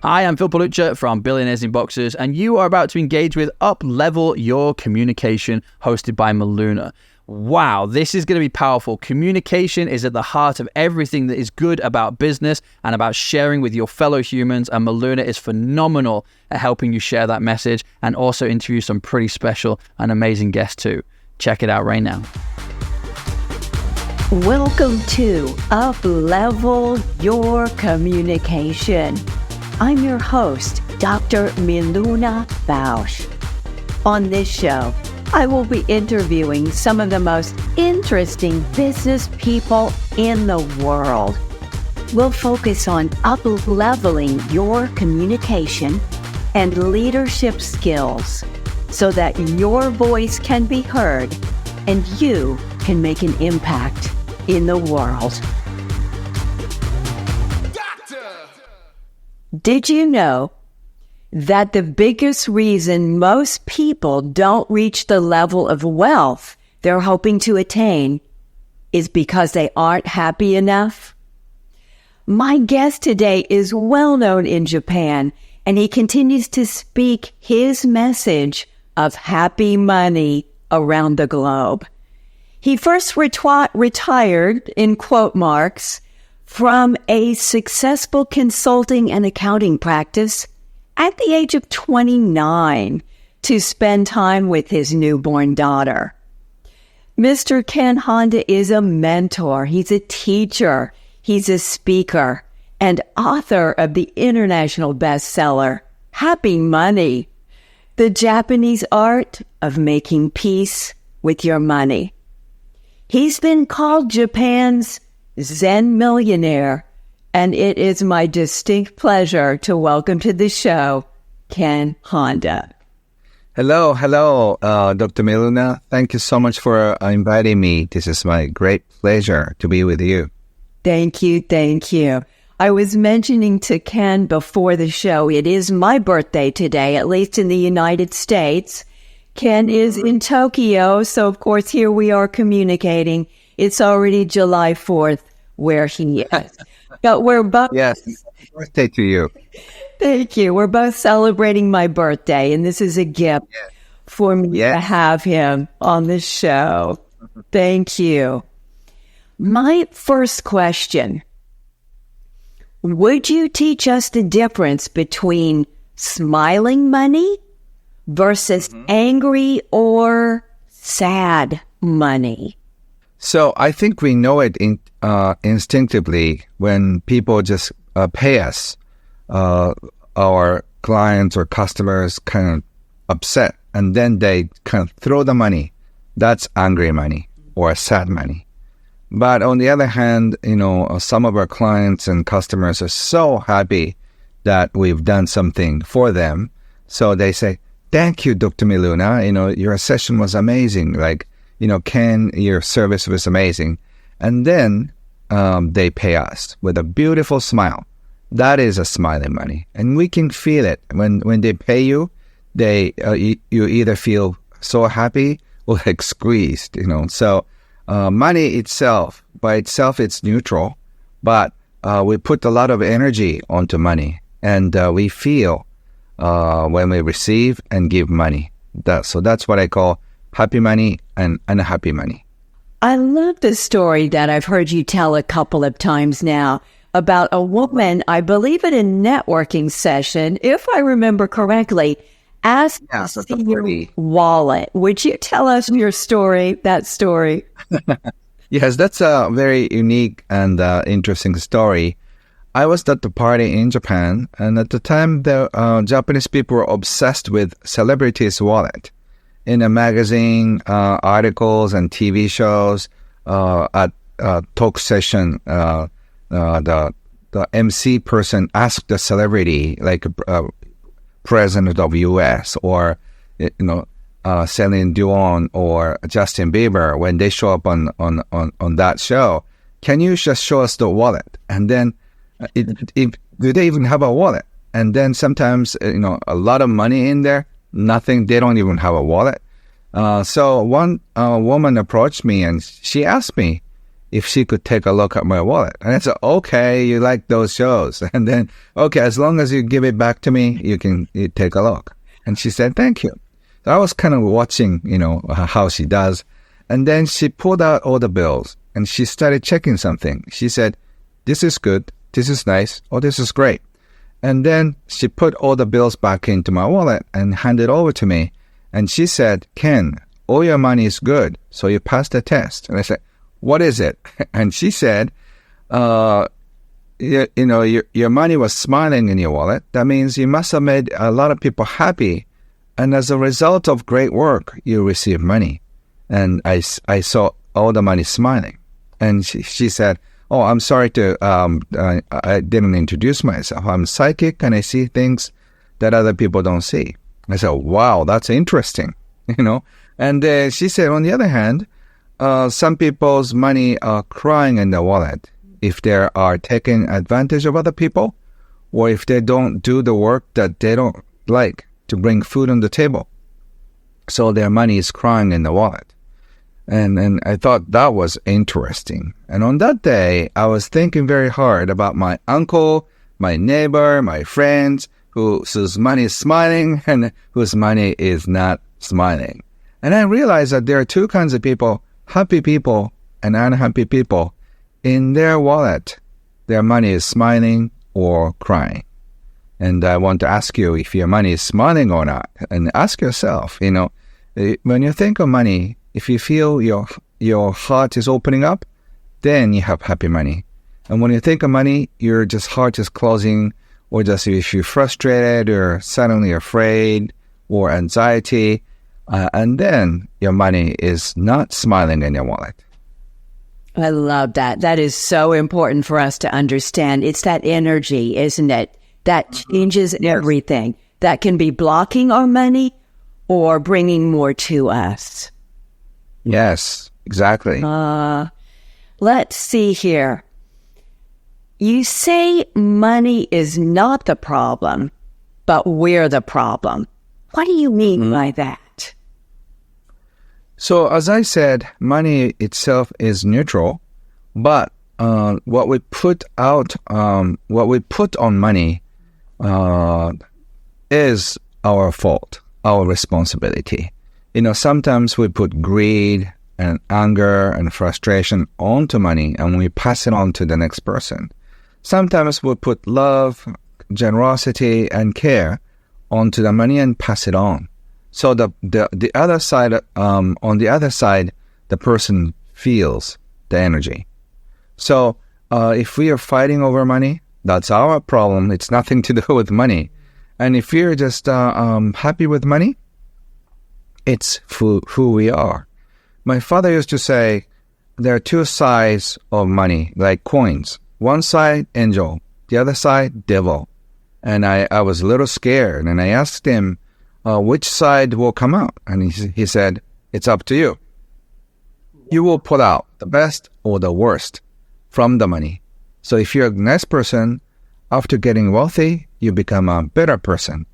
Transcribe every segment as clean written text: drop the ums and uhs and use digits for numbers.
Hi, I'm Phil Palucha from Billionaires in Boxers, and you are about to engage with Up Level Your Communication, hosted by Maluna. Wow, this is going to be powerful. Communication is at the heart of everything that is good about business and about sharing with your fellow humans, and Maluna is phenomenal at helping you share that message and also interview some pretty special and amazing guests too. Check it out right now. Welcome to Up Level Your Communication. I'm your host, Dr. Miluna Bausch. On this show, I will be interviewing some of the most interesting business people in the world. We'll focus on up-leveling your communication and leadership skills so that your voice can be heard and you can make an impact in the world. Did you know that the biggest reason most people don't reach the level of wealth they're hoping to attain is because they aren't happy enough? My guest today is well known in Japan, and he continues to speak his message of happy money around the globe. He first retired, in quote marks, from a successful consulting and accounting practice at the age of 29 to spend time with his newborn daughter. Mr. Ken Honda is a mentor, he's a teacher, he's a speaker, and author of the international bestseller, Happy Money, The Japanese Art of Making Peace with Your Money. He's been called Japan's Zen millionaire, and it is my distinct pleasure to welcome to the show, Ken Honda. Hello, Dr. Miluna. Thank you so much for inviting me. This is my great pleasure to be with you. Thank you. I was mentioning to Ken before the show, it is my birthday today, at least in the United States. Ken is in Tokyo, so of course here we are communicating. It's already July 4th where he is. But we're both... Yes, happy birthday to you. Thank you. We're both celebrating my birthday, and this is a gift for me to have him on the show. Thank you. My first question, would you teach us the difference between smiling money versus angry or sad money? So I think we know it instinctively when people just pay us, our clients or customers kind of upset, and then they kind of throw the money. That's angry money or sad money. But on the other hand, some of our clients and customers are so happy that we've done something for them. So they say, thank you, Dr. Miluna. Your session was amazing. Ken, your service was amazing. And then they pay us with a beautiful smile. That is a smiling money. And we can feel it. When they pay you, you either feel so happy or like squeezed, So money itself, by itself, it's neutral. But we put a lot of energy onto money. And we feel when we receive and give money. So that's what I call happy money and unhappy money. I love the story that I've heard you tell a couple of times now about a woman, I believe at a networking session, if I remember correctly, asked to see your wallet. Would you tell us your story, that story? Yes, that's a very unique and interesting story. I was at the party in Japan, and at the time, the Japanese people were obsessed with celebrities' wallet. In a magazine, articles, and TV shows, at a talk session, the MC person asked the celebrity, like president of U.S. or Celine Dion or Justin Bieber, when they show up on that show, can you just show us the wallet? And then, do they even have a wallet? And then sometimes, a lot of money in there, nothing. They don't even have a wallet. So one woman approached me and she asked me, if she could take a look at my wallet. And I said, okay, you like those shows. And then, okay, as long as you give it back to me, you take a look. And she said, thank you. So I was kind of watching, how she does. And then she pulled out all the bills and she started checking something. She said, this is good. This is nice. Oh, this is great. And then she put all the bills back into my wallet and handed over to me. And she said, Ken, all your money is good. So you passed the test. And I said, what is it? And she said, your money was smiling in your wallet. That means you must have made a lot of people happy. And as a result of great work, you receive money. And I saw all the money smiling. And she said, oh, I'm sorry I didn't introduce myself. I'm psychic and I see things that other people don't see. I said, wow, that's interesting, And she said, on the other hand, some people's money are crying in their wallet if they are taking advantage of other people or if they don't do the work that they don't like to bring food on the table. So their money is crying in the wallet. And I thought that was interesting. And on that day, I was thinking very hard about my uncle, my neighbor, my friends, whose money is smiling and whose money is not smiling. And I realized that there are two kinds of people, happy people and unhappy people. In their wallet, their money is smiling or crying. And I want to ask you if your money is smiling or not. And ask yourself, when you think of money, if you feel your heart is opening up, then you have happy money. And when you think of money, your heart is closing, or just if you're frustrated or suddenly afraid or anxiety, and then your money is not smiling in your wallet. I love that. That is so important for us to understand. It's that energy, isn't it? That changes everything. That can be blocking our money or bringing more to us. Yes, exactly. Let's see here. You say money is not the problem, but we're the problem. What do you mean by that? So as I said, money itself is neutral, but what we put on money is our fault, our responsibility. Sometimes we put greed and anger and frustration onto money and we pass it on to the next person. Sometimes we put love, generosity, and care onto the money and pass it on. So the other side, on the other side, the person feels the energy. So if we are fighting over money, that's our problem. It's nothing to do with money. And if you're just happy with money, it's who we are. My father used to say, there are two sides of money, like coins. One side, angel. The other side, devil. And I was a little scared. And I asked him, which side will come out? And he said, it's up to you. You will pull out the best or the worst from the money. So if you're a nice person, after getting wealthy, you become a better person.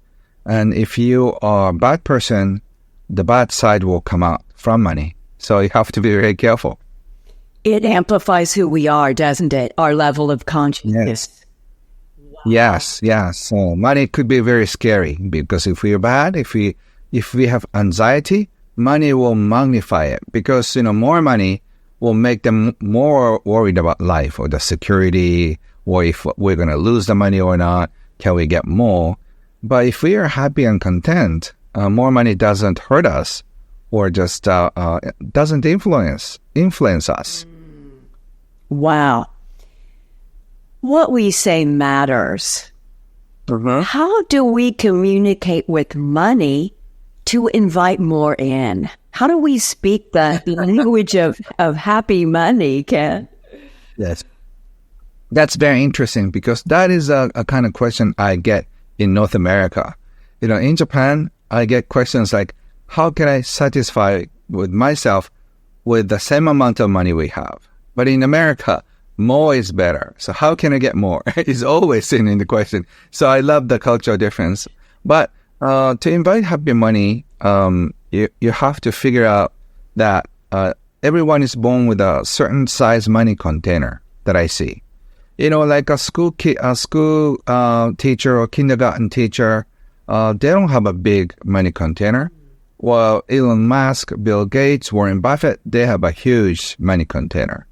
And if you are a bad person, the bad side will come out from money. So you have to be very careful. It amplifies who we are, doesn't it? Our level of consciousness. Yes. So money could be very scary because if we are bad, if we have anxiety, money will magnify it because, more money will make them more worried about life or the security or if we're going to lose the money or not. Can we get more? But if we are happy and content, more money doesn't hurt us or just doesn't influence us. Wow. What we say matters. How do we communicate with money to invite more in? How do we speak the language of happy money, Ken? Yes. That's very interesting because that is a kind of question I get in North America. In Japan, I get questions like, how can I satisfy with myself with the same amount of money we have? But in America, more is better. So how can I get more? It's always in the question. So I love the cultural difference. But to invite happy money, you have to figure out that everyone is born with a certain size money container that I see. Like a school teacher or kindergarten teacher, they don't have a big money container. Well, Elon Musk, Bill Gates, Warren Buffett, they have a huge money container.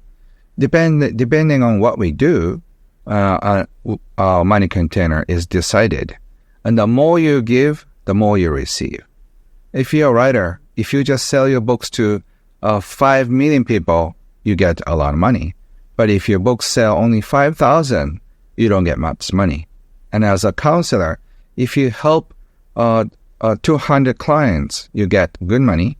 Depending on what we do, our money container is decided. And the more you give, the more you receive. If you're a writer, if you just sell your books to 5 million people, you get a lot of money. But if your books sell only 5,000, you don't get much money. And as a counselor, if you help 200 clients, you get good money.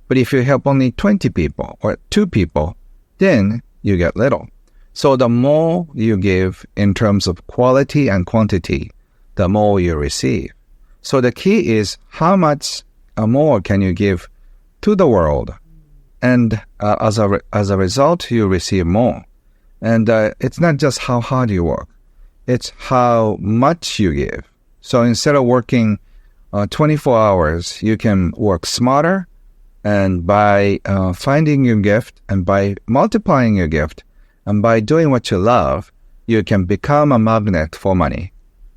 But if you help only 20 people or 2 people, then you get little. So the more you give in terms of quality and quantity, the more you receive. So the key is how much more can you give to the world? And as a result, you receive more. And it's not just how hard you work. It's how much you give. So instead of working 24 hours, you can work smarter. And by finding your gift and by multiplying your gift and by doing what you love, you can become a magnet for money.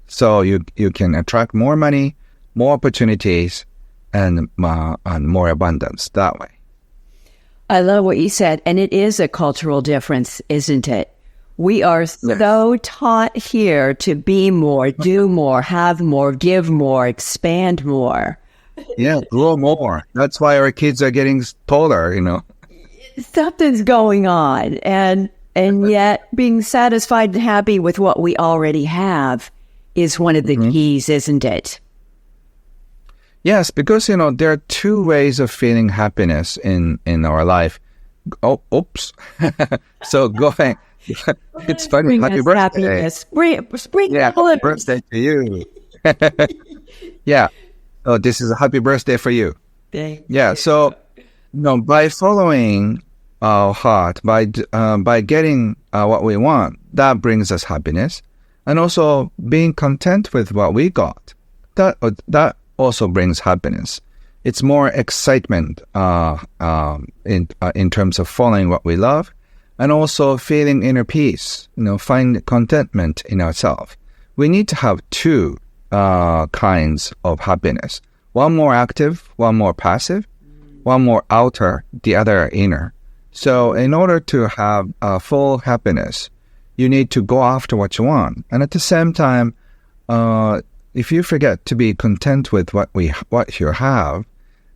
So you can attract more money, more opportunities, and more abundance that way. I love what you said. And it is a cultural difference, isn't it? We are so taught here to be more, do more, have more, give more, expand more. Yeah, grow more. That's why our kids are getting taller, Something's going on. And yet being satisfied and happy with what we already have is one of the keys, isn't it? Yes, because, there are 2 ways of feeling happiness in our life. Oh, oops. So go ahead. It's funny. Happy birthday. Happy birthday to you. Yeah. Oh, this is a happy birthday for you. Yeah. So, by following our heart, by getting what we want, that brings us happiness, and also being content with what we got, that also brings happiness. It's more excitement in terms of following what we love, and also feeling inner peace. Find contentment in ourselves. We need to have 2 kinds of happiness. One more active, one more passive, one more outer, the other inner. So in order to have full happiness, you need to go after what you want. And at the same time, if you forget to be content with what you have,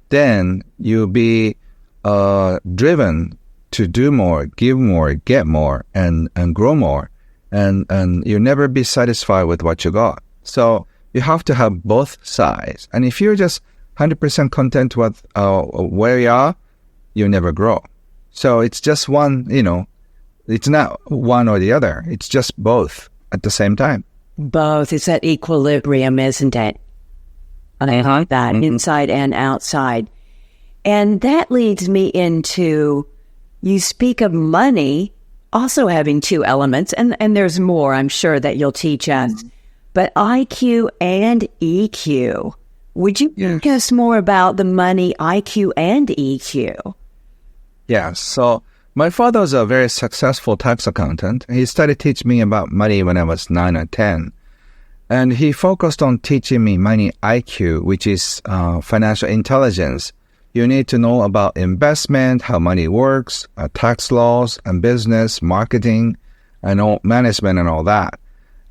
then you'll be driven to do more, give more, get more, and grow more. And you'll never be satisfied with what you got. So you have to have both sides. And if you're just 100% content with where you are, you'll never grow. So it's just one, it's not one or the other. It's just both at the same time. Both. It's that equilibrium, isn't it? That inside and outside. And that leads me into, you speak of money also having 2 elements, and there's more, I'm sure, that you'll teach us. But IQ and EQ. Would you tell us more about the money IQ and EQ? Yeah, so my father was a very successful tax accountant. He started teaching me about money when I was 9 or 10. And he focused on teaching me money IQ, which is financial intelligence. You need to know about investment, how money works, tax laws, and business, marketing, and all management and all that.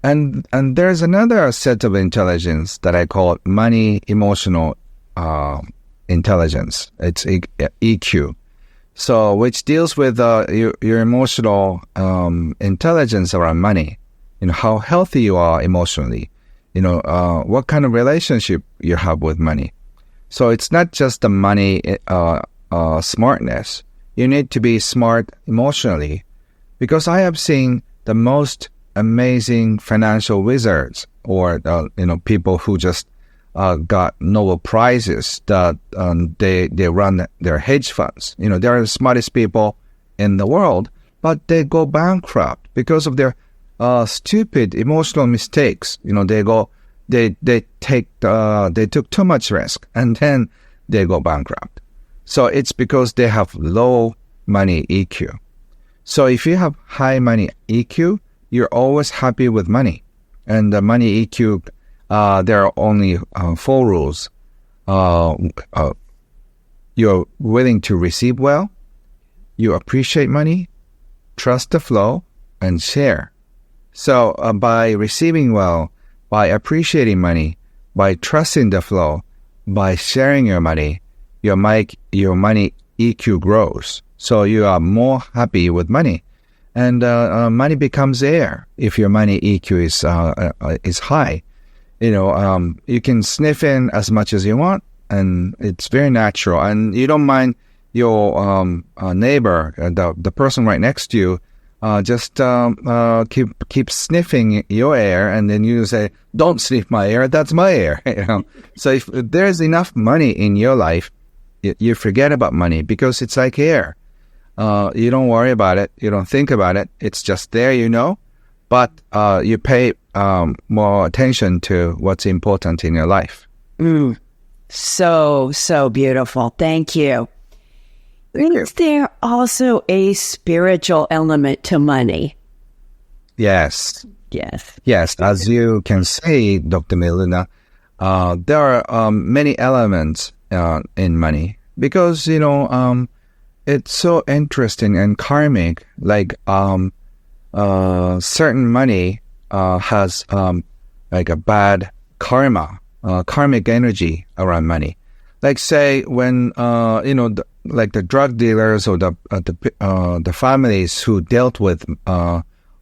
And there's another set of intelligence that I call money emotional intelligence. It's EQ. So which deals with your emotional intelligence around money. How healthy you are emotionally. What kind of relationship you have with money. So it's not just the money smartness. You need to be smart emotionally, because I have seen the most amazing financial wizards, or people who just got Nobel Prizes, that they run their hedge funds. They're the smartest people in the world, but they go bankrupt because of their stupid emotional mistakes. They took too much risk, and then they go bankrupt. So it's because they have low money EQ. So if you have high money EQ, you're always happy with money. And the money EQ, there are only 4 rules. You're willing to receive well, you appreciate money, trust the flow, and share. So by receiving well, by appreciating money, by trusting the flow, by sharing your money EQ grows. So you are more happy with money. And money becomes air if your money EQ is high. You can sniff in as much as you want, and it's very natural. And you don't mind your neighbor, the person right next to you, just keep sniffing your air, and then you say, "Don't sniff my air. That's my air." So if there's enough money in your life, you forget about money because it's like air. You don't worry about it. You don't think about it. It's just there, but you pay more attention to what's important in your life. So beautiful. Thank you. Is there also a spiritual element to money? Yes. Yes. Yes. As you can say, Dr. Miluna, there are many elements in money because, it's so interesting and karmic. Like certain money has like a bad karmic energy around money. Like say when like the drug dealers or the families who dealt with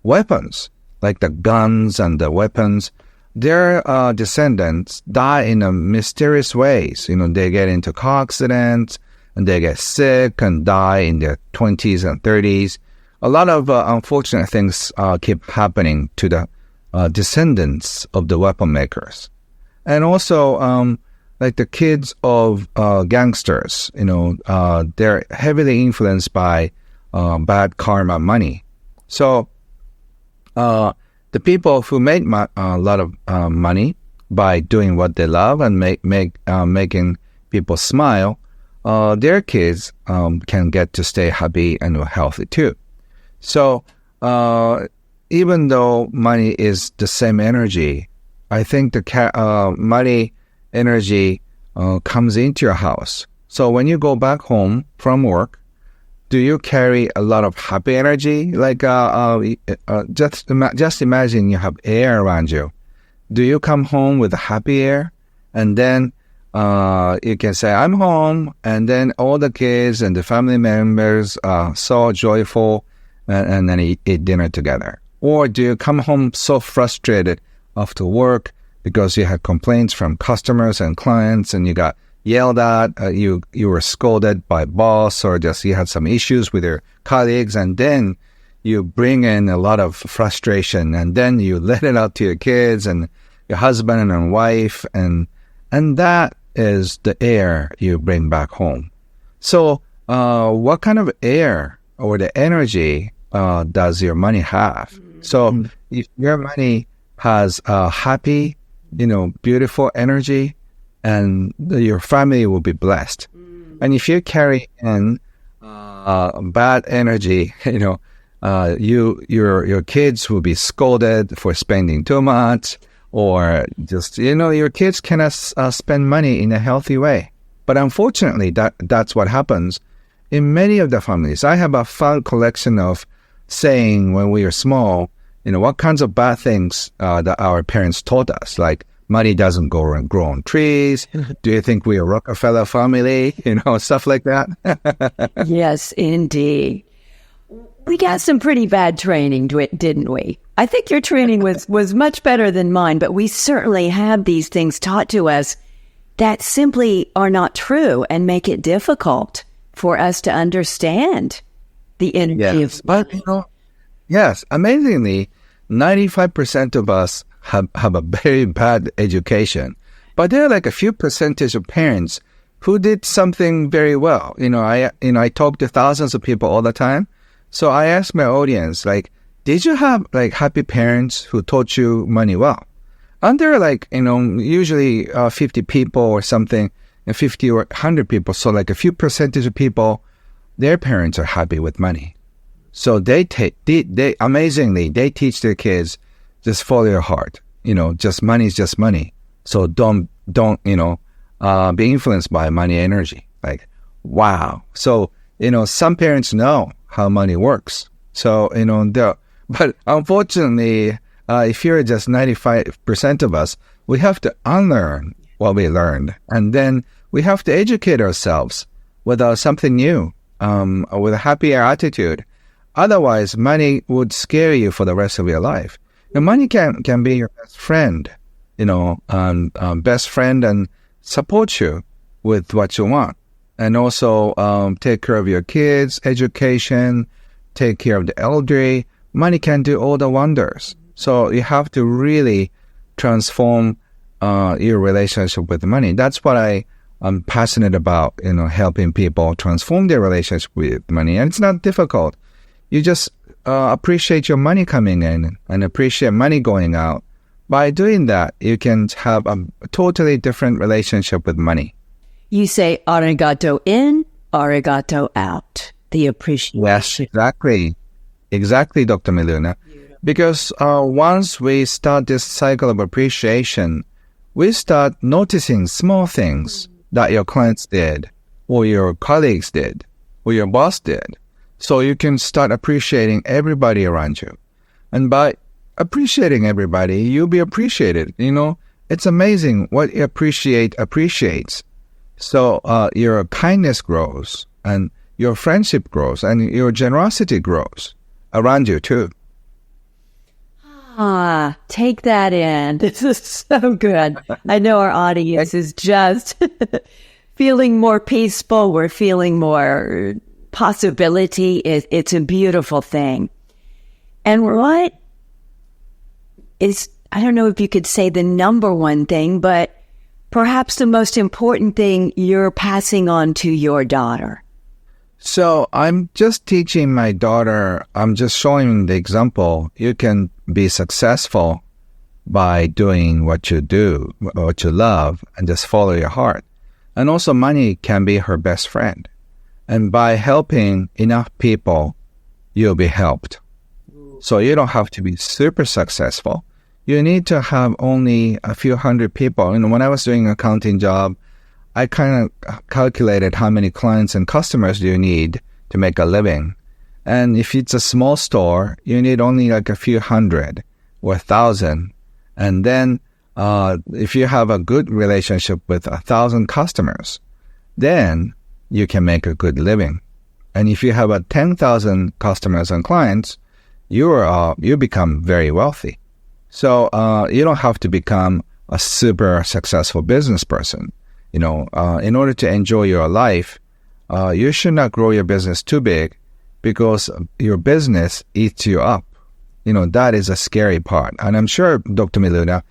weapons, like the guns and the weapons, their descendants die in mysterious ways. They get into car accidents and they get sick and die in their 20s and 30s. A lot of unfortunate things keep happening to the descendants of the weapon makers. And also, like the kids of gangsters, they're heavily influenced by bad karma money. So the people who make a lot of money by doing what they love and making people smile, their kids can get to stay happy and healthy too. So even though money is the same energy, I think the money energy comes into your house. So when you go back home from work, do you carry a lot of happy energy? Like just imagine you have air around you. Do you come home with happy air? And then you can say, "I'm home," and then all the kids and the family members are so joyful, and then eat dinner together. Or do you come home so frustrated after work because you had complaints from customers and clients, and you got yelled at, you were scolded by boss, or just you had some issues with your colleagues, and then you bring in a lot of frustration, and then you let it out to your kids and your husband and wife, and that is the air you bring back home. So what kind of air or the energy does your money have? So if your money has happy, beautiful energy, and your family will be blessed. And if you carry in bad energy, your kids will be scolded for spending too much, or just your kids cannot spend money in a healthy way. But unfortunately, that's what happens in many of the families. I have a fun collection of saying when we were small, what kinds of bad things that our parents taught us, like money doesn't grow on trees. Do you think we're a Rockefeller family? Stuff like that. Yes, indeed. We got some pretty bad training, didn't we? I think your training was much better than mine, but we certainly have these things taught to us that simply are not true and make it difficult for us to understand the energy of money. But, yes, amazingly, 95% of us have a very bad education. But there are like a few percentage of parents who did something very well. I talk to thousands of people all the time. So I ask my audience, like, did you have like happy parents who taught you money well? And there are like, usually 50 people or something, and 50 or 100 people. So like a few percentage of people their parents are happy with money. So they amazingly, they teach their kids, just follow your heart. Just money is just money. So don't be influenced by money energy. Like, wow. So, some parents know how money works. So, but unfortunately, if you're just 95% of us, we have to unlearn what we learned. And then we have to educate ourselves with something new, with a happier attitude. Otherwise, money would scare you for the rest of your life. And money can be your best friend, best friend, and support you with what you want. And also take care of your kids, education, take care of the elderly. Money can do all the wonders. So you have to really transform your relationship with money. That's what I'm passionate about, helping people transform their relationship with money. And it's not difficult. You just appreciate your money coming in and appreciate money going out. By doing that, you can have a totally different relationship with money. You say arigato in, arigato out. The appreciation. Yes, exactly. Exactly, Dr. Miluna. Because once we start this cycle of appreciation, we start noticing small things that your clients did, or your colleagues did, or your boss did. So you can start appreciating everybody around you. And by appreciating everybody, you'll be appreciated. It's amazing what you appreciates. So your kindness grows, and your friendship grows, and your generosity grows around you too. Take that in. This is so good. I know our audience is just feeling more peaceful. We're feeling more possibility. It's a beautiful thing. And what is, I don't know if you could say the number one thing, but perhaps the most important thing you're passing on to your daughter? So I'm just teaching my daughter, I'm just showing the example. You can be successful by doing what you do, what you love, and just follow your heart. And also money can be her best friend. And by helping enough people, you'll be helped. So you don't have to be super successful. You need to have only a few hundred people. When I was doing an accounting job, I kind of calculated how many clients and customers do you need to make a living. And if it's a small store, you need only like a few hundred or 1,000. And then if you have a good relationship with 1,000 customers, then you can make a good living. And if you have 10,000 customers and clients, you become very wealthy. So you don't have to become a super successful business person. In order to enjoy your life, you should not grow your business too big, because your business eats you up. That is a scary part. And I'm sure, Dr. Miluna,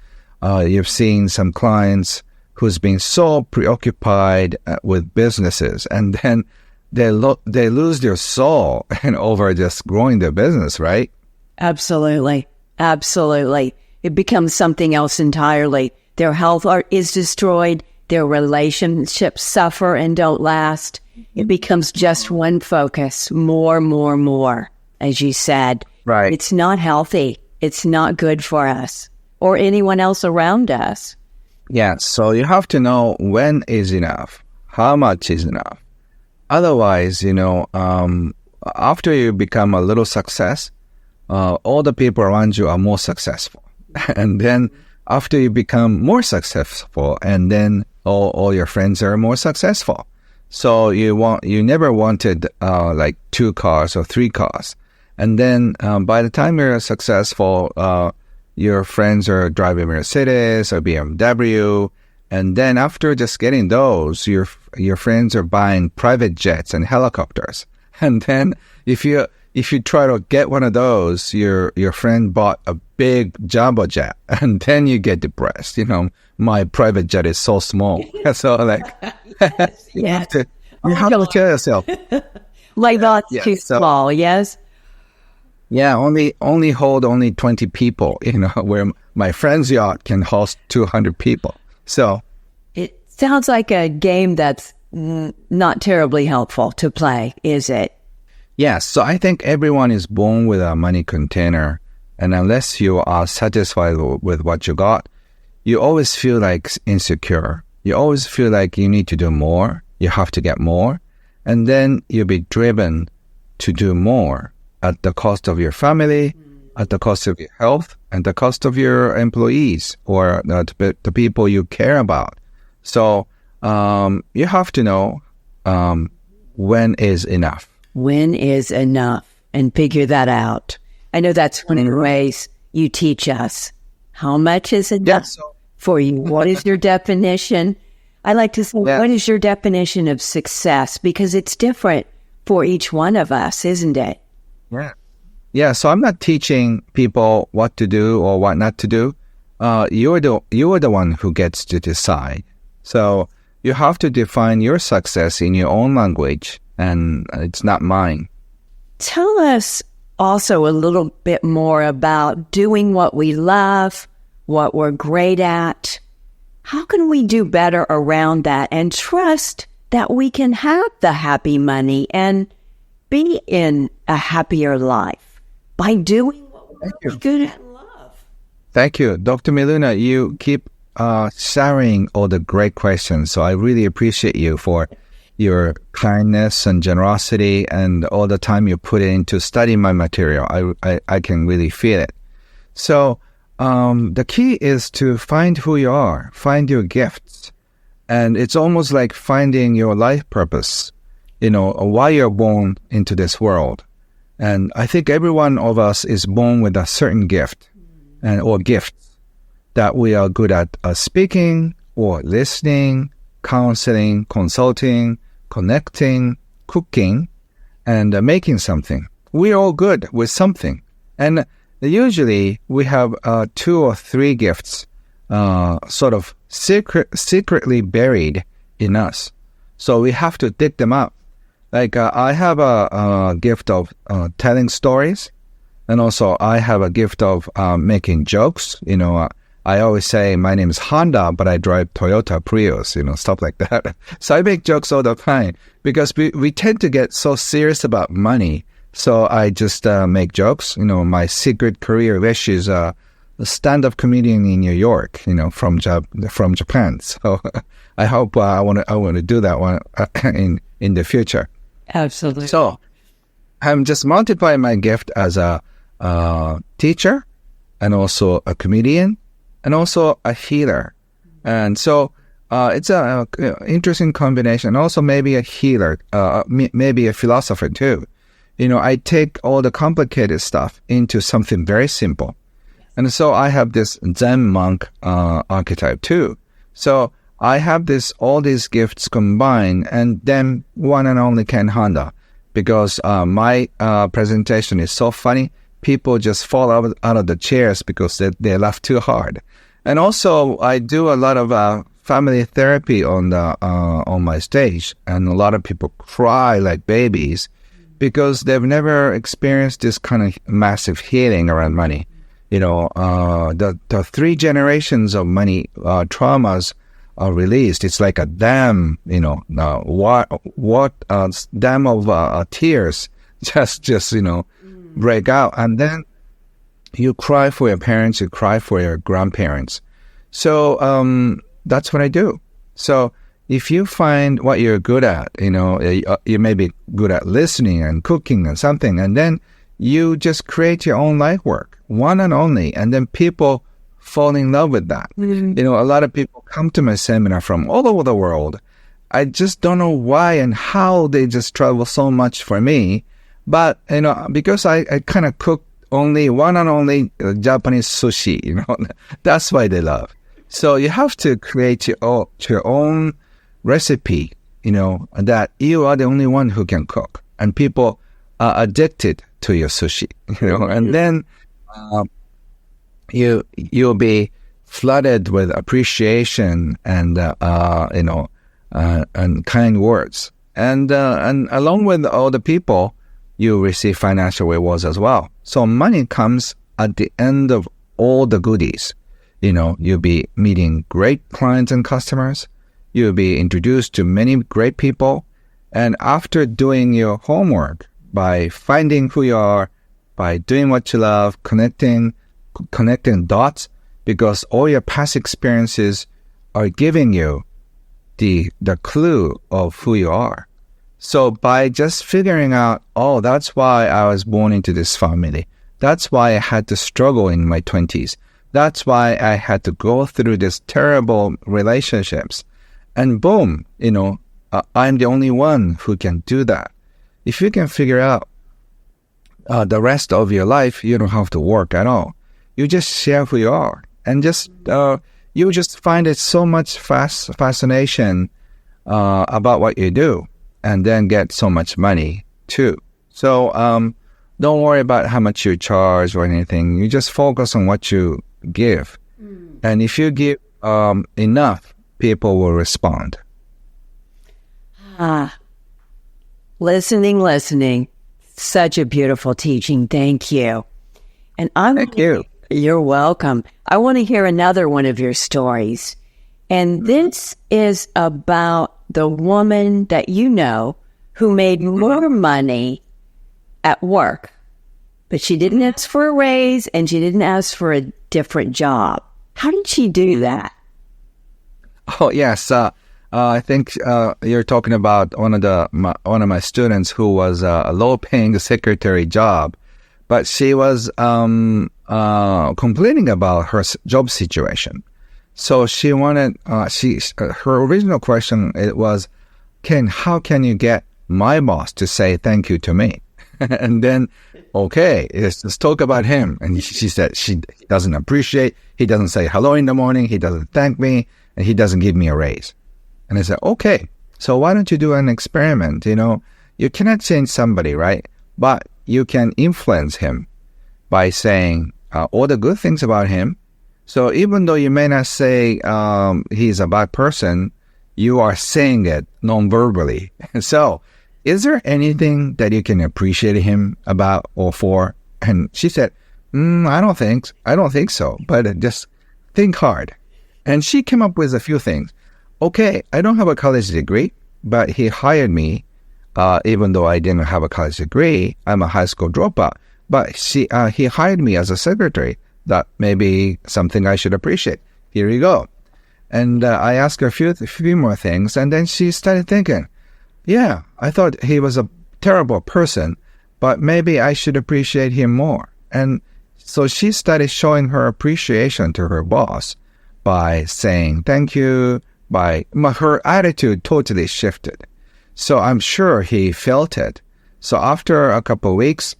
you've seen some clients who's been so preoccupied with businesses, and then they lose their soul over just growing their business, right? Absolutely. Absolutely. It becomes something else entirely. Their health is destroyed. Their relationships suffer and don't last. It becomes just one focus, more, as you said. Right. It's not healthy. It's not good for us or anyone else around us. Yeah, so you have to know when is enough, how much is enough. Otherwise, after you become a little success, all the people around you are more successful. And then after you become more successful, and then all your friends are more successful. So you never wanted like 2 cars or 3 cars. And then by the time you're successful, your friends are driving Mercedes or BMW. And then after just getting those, your friends are buying private jets and helicopters. And then if you try to get one of those, your friend bought a big jumbo jet, and then you get depressed. My private jet is so small. So you have to tell yourself. Like that's too small, yes? Yeah, only hold 20 people, where my friend's yacht can host 200 people. So it sounds like a game that's not terribly helpful to play, is it? Yes. So I think everyone is born with a money container. And unless you are satisfied with what you got, you always feel like insecure. You always feel like you need to do more. You have to get more. And then you'll be driven to do more at the cost of your family, at the cost of your health, and the cost of your employees or the people you care about. So you have to know when is enough. When is enough? And figure that out. I know that's one of the ways you teach us. How much is enough for you? What is your definition? I like to say, what is your definition of success? Because it's different for each one of us, isn't it? Yeah. Yeah. So I'm not teaching people what to do or what not to do. You're the one who gets to decide. So you have to define your success in your own language, and it's not mine. Tell us also a little bit more about doing what we love, what we're great at. How can we do better around that and trust that we can have the happy money and be in a happier life by doing what we're good at and love? Thank you. Dr. Miluna, you keep sharing all the great questions. So I really appreciate you for your kindness and generosity and all the time you put into studying my material. I can really feel it. So the key is to find who you are, find your gifts. And it's almost like finding your life purpose, why you're born into this world. And I think every one of us is born with a certain gift or gifts that we are good at speaking or listening, counseling, consulting, connecting, cooking, and making something. We're all good with something. And usually we have 2 or 3 gifts sort of secretly buried in us. So we have to dig them up. Like I have a gift of telling stories, and also I have a gift of making jokes. I always say my name is Honda, but I drive Toyota Prius, stuff like that. So I make jokes all the time because we tend to get so serious about money. So I just make jokes. My secret career wish is a stand-up comedian in New York, from Japan. So I hope I want to do that one in the future. Absolutely. So I'm just multiplying my gift as a teacher and also a comedian and also a healer. And so it's an interesting combination. Also maybe a healer, maybe a philosopher too. I take all the complicated stuff into something very simple. And so I have this Zen monk archetype too. So I have all these gifts combined, and then one and only Ken Honda, because my presentation is so funny, people just fall out of the chairs because they laugh too hard. And also I do a lot of family therapy on my stage, and a lot of people cry like babies because they've never experienced this kind of massive healing around money. The 3 generations of money traumas are released. It's like a dam, dam of tears just break out. And then you cry for your parents, you cry for your grandparents. So that's what I do. So if you find what you're good at, you may be good at listening and cooking and something, and then you just create your own life work, one and only, and then people fall in love with that. Mm-hmm. A lot of people come to my seminar from all over the world. I just don't know why and how they just travel so much for me. But, because I kind of cook only one and only Japanese sushi, that's why they love. So you have to create your own recipe, that you are the only one who can cook. And people are addicted to your sushi, and then you'll be flooded with appreciation and and kind words, and along with all the people, you receive financial rewards as well. So money comes at the end of all the goodies. You'll be meeting great clients and customers. You'll be introduced to many great people. And after doing your homework, by finding who you are, by doing what you love, connecting dots, because all your past experiences are giving you the clue of who you are. So by just figuring out, oh, that's why I was born into this family. That's why I had to struggle in my 20s. That's why I had to go through these terrible relationships. And boom, I'm the only one who can do that. If you can figure out the rest of your life, you don't have to work at all. You just share who you are, and you just find it so much fascination about what you do, and then get so much money too. So don't worry about how much you charge or anything. You just focus on what you give, and if you give enough, people will respond. Listening. Such a beautiful teaching. Thank you. And Thank you. You're welcome. I want to hear another one of your stories. And this is about the woman that you know who made more money at work, but she didn't ask for a raise and she didn't ask for a different job. How did she do that? Oh, yes. I think you're talking about one of my students who was a low-paying secretary job, but she was complaining about her job situation. So she wanted her original question was, how can you get my boss to say thank you to me? And then, okay, let's talk about him. And she said she doesn't appreciate. He doesn't say hello in the morning. He doesn't thank me, and he doesn't give me a raise. And I said, okay, so why don't you do an experiment? You cannot change somebody, right? But you can influence him by saying all the good things about him. So even though you may not say he's a bad person, you are saying it non-verbally. So is there anything that you can appreciate him about or for? And she said, I don't think so, but just think hard. And she came up with a few things. Okay, I don't have a college degree, but he hired me, even though I didn't have a college degree. I'm a high school dropout. But he hired me as a secretary. That may be something I should appreciate. Here you go. And I asked her a few more things, and then she started thinking, yeah, I thought he was a terrible person, but maybe I should appreciate him more. And so she started showing her appreciation to her boss by saying thank you, her attitude totally shifted. So I'm sure he felt it. So after a couple of weeks,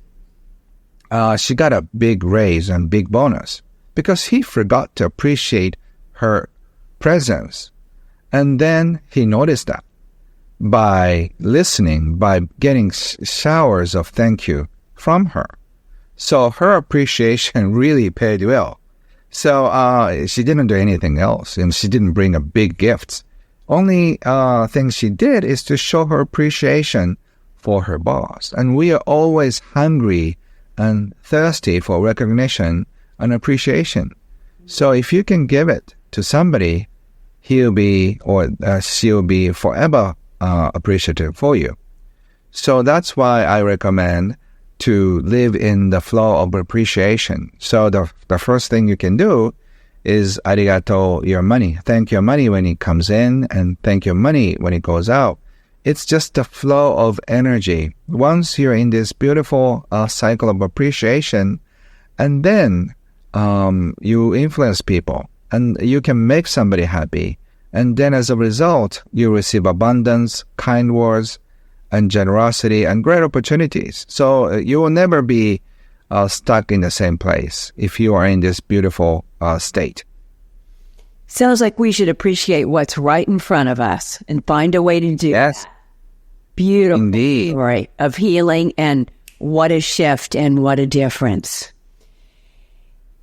she got a big raise and big bonus because he forgot to appreciate her presence. And then he noticed that by listening, by getting showers of thank you from her. So her appreciation really paid well. So she didn't do anything else, and she didn't bring a big gifts. Only thing she did is to show her appreciation for her boss. And we are always hungry and thirsty for recognition and appreciation. So if you can give it to somebody, he'll be or she'll be forever appreciative for you. So that's why I recommend to live in the flow of appreciation. So the first thing you can do is arigato your money. Thank your money when it comes in, and thank your money when it goes out. It's just the flow of energy. Once you're in this beautiful cycle of appreciation, and then you influence people, and you can make somebody happy. And then as a result, you receive abundance, kind words, and generosity, and great opportunities. So you will never be stuck in the same place if you are in this beautiful state. Sounds like we should appreciate what's right in front of us and find a way to do that. Beautiful Indeed. Story of healing, and what a shift and what a difference.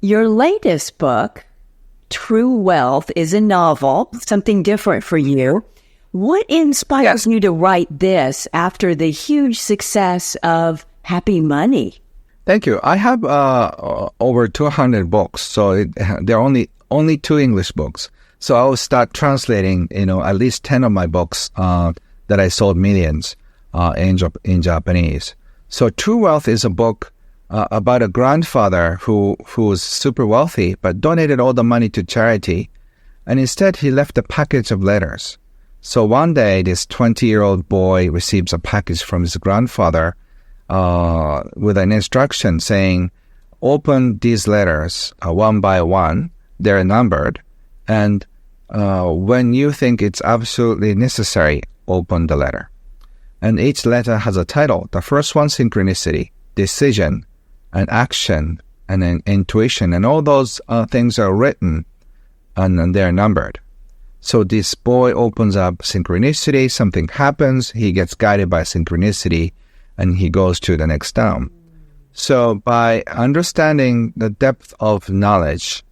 Your latest book, True Wealth, is a novel, something different for you. What inspires you to write this after the huge success of Happy Money? Thank you. I have over 200 books, so there are only 2 English books. So I will start translating, at least 10 of my books that I sold millions in Japanese. So True Wealth is a book about a grandfather who was super wealthy but donated all the money to charity, and instead he left a package of letters. So one day this 20-year-old boy receives a package from his grandfather with an instruction saying, open these letters one by one, they're numbered, and when you think it's absolutely necessary, open the letter. And each letter has a title. The first one, synchronicity, decision, and action, and then intuition, and all those things are written and they're numbered. So this boy opens up synchronicity, something happens, he gets guided by synchronicity, and he goes to the next town. So by understanding the depth of knowledge,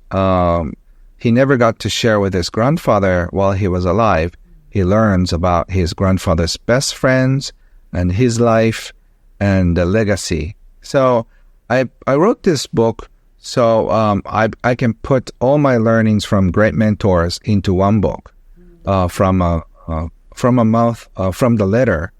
he never got to share with his grandfather while he was alive. He learns about his grandfather's best friends and his life and the legacy. So I wrote this book so I can put all my learnings from great mentors into one book, from the letter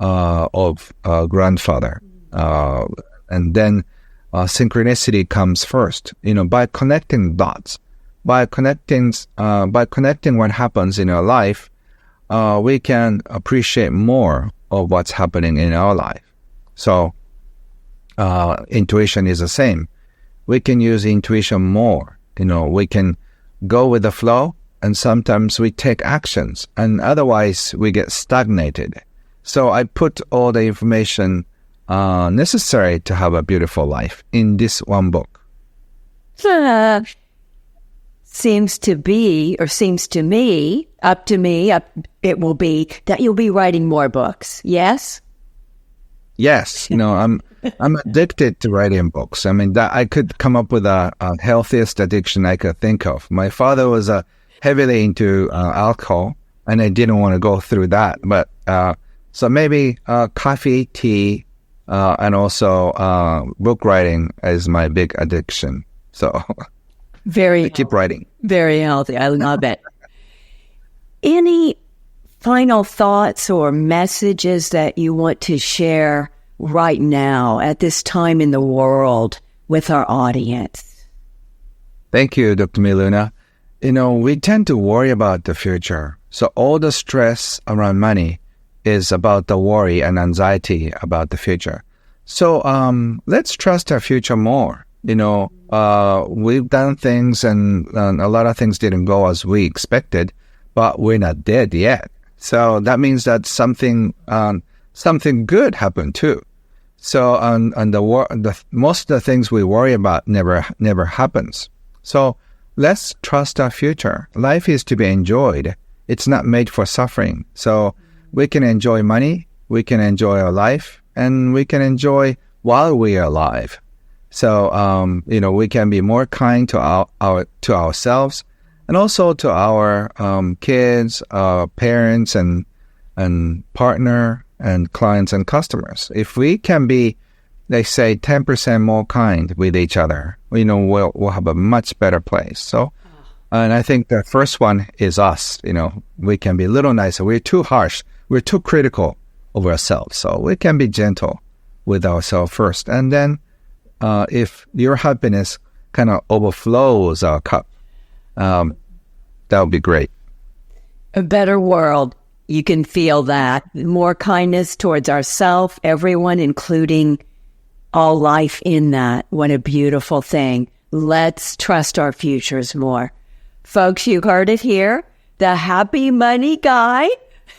of grandfather, and then synchronicity comes first. By connecting dots, by connecting what happens in our life, we can appreciate more of what's happening in our life. So intuition is the same. We can use intuition more. We can go with the flow, and sometimes we take actions, and otherwise we get stagnated. So I put all the information necessary to have a beautiful life in this one book. Seems to me, it will be that you'll be writing more books. Yes? Yes. I'm addicted to writing books. I mean, that I could come up with a healthiest addiction I could think of. My father was heavily into alcohol, and I didn't want to go through that. But so maybe coffee, tea, and also book writing is my big addiction. So I keep writing. Very healthy. I love it. Any final thoughts or messages that you want to share right now at this time in the world with our audience? Thank you, Dr. Miluna. We tend to worry about the future. So all the stress around money is about the worry and anxiety about the future. So let's trust our future more. We've done things and a lot of things didn't go as we expected, but we're not dead yet. So that means that something good happened too. So most of the things we worry about never happens. So let's trust our future. Life is to be enjoyed. It's not made for suffering. So we can enjoy money, we can enjoy our life, and we can enjoy while we are alive. So we can be more kind to ourselves, and also to our kids, parents, and partner, and clients and customers. If we can be, they say, 10% more kind with each other, we'll have a much better place. So, and I think the first one is us. We can be a little nicer. We're too harsh. We're too critical of ourselves. So we can be gentle with ourselves first. And then if your happiness kind of overflows our cup, that would be great. A better world. You can feel that. More kindness towards ourselves, everyone, including all life in that. What a beautiful thing. Let's trust our futures more. Folks, you heard it here. The happy money guy,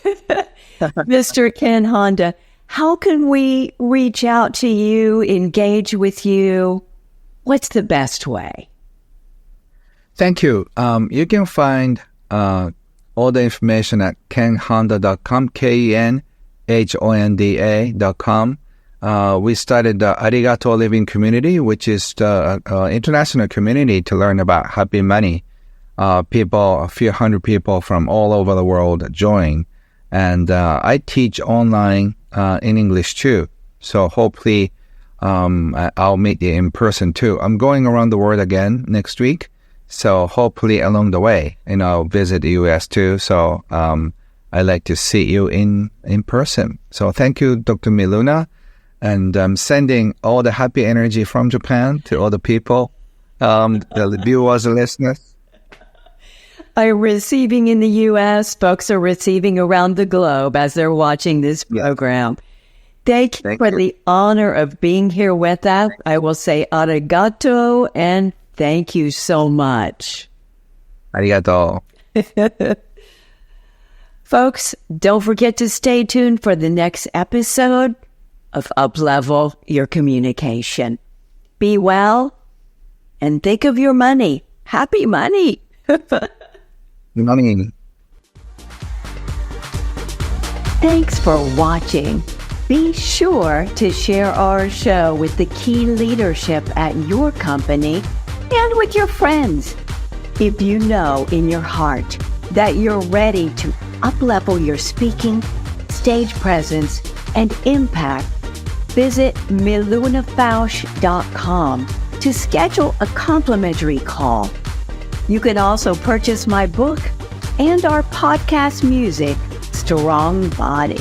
Mr. Ken Honda. How can we reach out to you, engage with you? What's the best way? Thank you. You can find all the information at kenhonda.com, KENHONDA.com. We started the Arigato Living Community, which is the international community to learn about happy money. A few hundred people from all over the world join. And I teach online in English too. So hopefully I'll meet you in person too. I'm going around the world again next week. So hopefully along the way, visit the US too. So I'd like to see you in person. So thank you, Dr. Miluna. And I'm sending all the happy energy from Japan to all the people, the viewers and listeners. I'm receiving in the U.S. Folks are receiving around the globe as they're watching this program. Thank you for the honor of being here with us. I will say arigato and thank you so much. Arigato. Folks, don't forget to stay tuned for the next episode of Up-Level Your Communication. Be well and think of your money. Happy money. Money. Thanks for watching. Be sure to share our show with the key leadership at your company and with your friends. If you know in your heart that you're ready to up-level your speaking, stage presence, and impact, visit milunafausch.com to schedule a complimentary call. You can also purchase my book and our podcast music, Strong Body.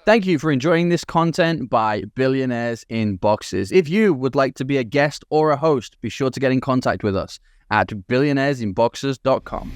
Thank you for enjoying this content by Billionaires in Boxes. If you would like to be a guest or a host, be sure to get in contact with us at billionairesinboxes.com.